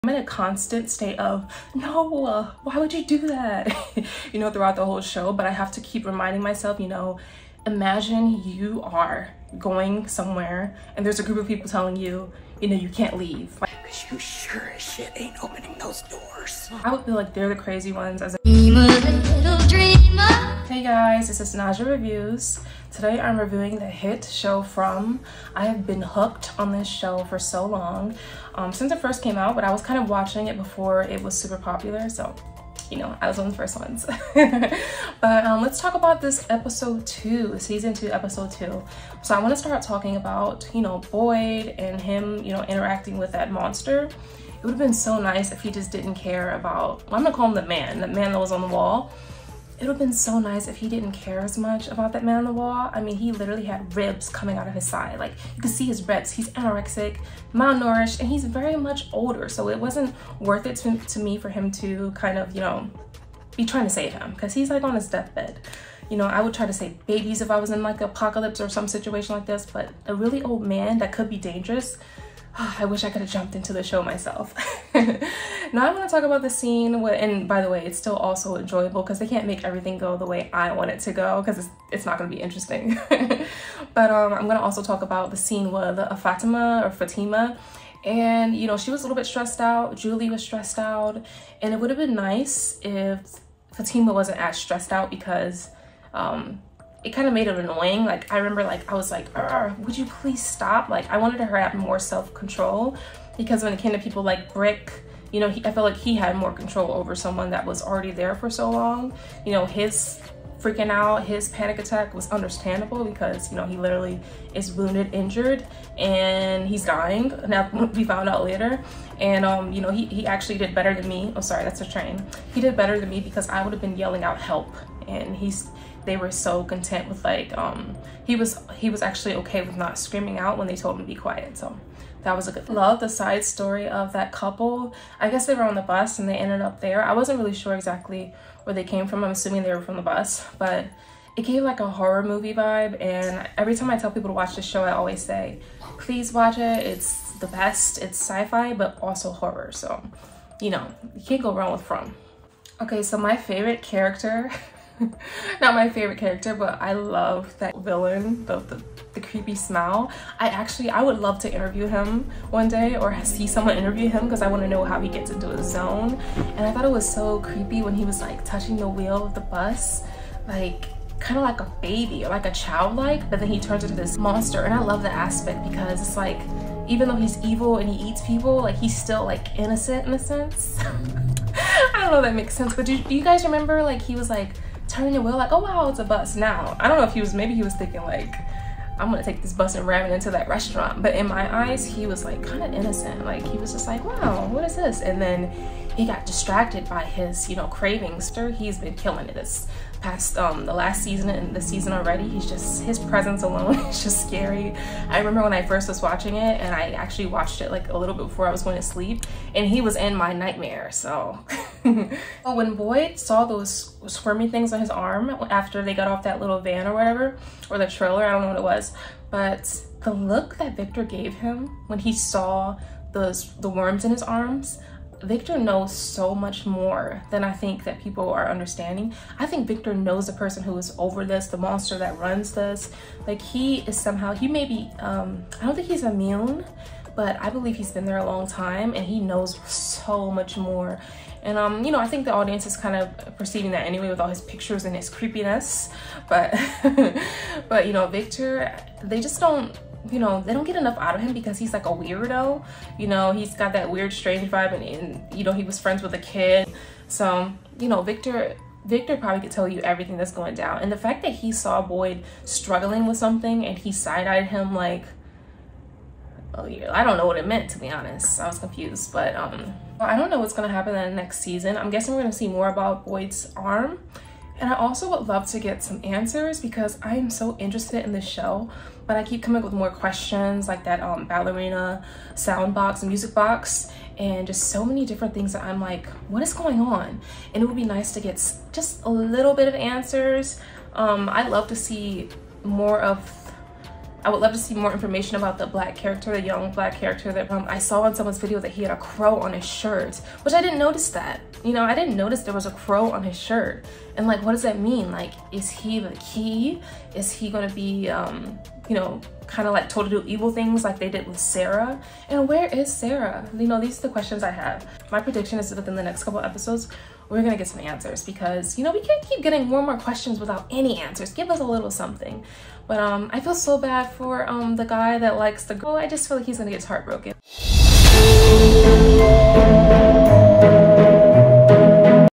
I'm in a constant state of, no, why would you do that? You know, throughout the whole show, but I have to keep reminding myself, you know, imagine you are going somewhere and there's a group of people telling you, you know, you can't leave. Because you sure as shit ain't opening those doors. I would feel like they're the crazy ones as a Hey guys, this is Naja Reviews. Today I'm reviewing the hit show From. I have been hooked on this show for so long, since it first came out, but I was kind of watching it before it was super popular, so you know, I was one of the first ones. But let's talk about this episode 2, season 2, episode 2. So I want to start talking about, you know, Boyd and him, you know, interacting with that monster. It would have been so nice if he just didn't care about, well, I'm gonna call him the man that was on the wall. It would have been so nice if he didn't care as much about that man on the wall. I mean, he literally had ribs coming out of his side. Like, you could see his ribs. He's anorexic, malnourished, and he's very much older. So it wasn't worth it to me for him to kind of, you know, be trying to save him, because he's like on his deathbed. You know, I would try to save babies if I was in like an apocalypse or some situation like this, but a really old man that could be dangerous, I wish I could have jumped into the show myself. Now I want to talk about the scene, and by the way, it's still also enjoyable because they can't make everything go the way I want it to go, because it's not going to be interesting. But I'm going to also talk about the scene with Fatima, and you know, she was a little bit stressed out. Julie was stressed out, and it would have been nice if Fatima wasn't as stressed out, because it kind of made it annoying. Like, I remember, like, I was like, would you please stop? Like, I wanted her to have more self-control, because when it came to people like Brick, you know, I felt like he had more control over someone that was already there for so long. You know, his freaking out, his panic attack was understandable, because, you know, he literally is wounded, injured, and he's dying. Now, we found out later. And, you know, he actually did better than me. Oh, sorry, that's a train. He did better than me, because I would have been yelling out help. And they were so content with, like, he was actually okay with not screaming out when they told him to be quiet. So that was a good thing. Love the side story of that couple. I guess they were on the bus and they ended up there. I wasn't really sure exactly where they came from. I'm assuming they were from the bus, but it gave like a horror movie vibe. And every time I tell people to watch this show, I always say, please watch it. It's the best. It's sci-fi, but also horror. So, you know, you can't go wrong with From. Okay, so my favorite character, not my favorite character, but I love that villain, the creepy smile. I would love to interview him one day, or see someone interview him, because I want to know how he gets into his zone. And I thought it was so creepy when he was like touching the wheel of the bus, like kind of like a baby or like a childlike, but then he turns into this monster. And I love the aspect, because it's like, even though he's evil and he eats people, like, he's still like innocent in a sense. I don't know if that makes sense, but do you guys remember, like, he was like turning the wheel like, oh wow, it's a bus now. I don't know if maybe he was thinking like, I'm gonna take this bus and ram it into that restaurant. But in my eyes, he was like kind of innocent. Like, he was just like, wow, what is this? And then he got distracted by his, you know, cravings. He's been killing it this past the last season and the season already. He's just, his presence alone is just scary. I remember when I first was watching it, and I actually watched it like a little bit before I was going to sleep, and he was in my nightmare. So when Boyd saw those squirmy things on his arm after they got off that little van or whatever, or the trailer, I don't know what it was, but the look that Victor gave him when he saw the worms in his arms, Victor knows so much more than I think that people are understanding. I think Victor knows the person who is over this, the monster that runs this. Like, he is somehow, he may be, I don't think he's immune, but I believe he's been there a long time, and he knows so much more. And you know, I think the audience is kind of perceiving that anyway with all his pictures and his creepiness. But but you know, Victor, they just don't, you know, they don't get enough out of him, because he's like a weirdo. You know, he's got that weird, strange vibe, and you know, he was friends with a kid. So, you know, Victor probably could tell you everything that's going down. And the fact that he saw Boyd struggling with something and he side-eyed him like, oh yeah, I don't know what it meant, to be honest. I was confused. But I don't know what's gonna happen in the next season. I'm guessing we're gonna see more about Boyd's arm. And I also would love to get some answers, because I am so interested in this show, but I keep coming up with more questions, like that ballerina sound box, music box, and just so many different things that I'm like, what is going on? And it would be nice to get just a little bit of answers. I'd love to see more of I would love to see more information about the black character, the young black character that I saw in someone's video that he had a crow on his shirt, which I didn't notice that. You know, I didn't notice there was a crow on his shirt. And like, what does that mean? Like, is he the key? Is he gonna be, you know, kind of like told to do evil things like they did with Sarah? And where is Sarah? You know, these are the questions I have. My prediction is that within the next couple episodes, we're gonna get some answers, because, you know, we can't keep getting more and more questions without any answers. Give us a little something. But I feel so bad for the guy that likes the girl. I just feel like he's gonna get heartbroken.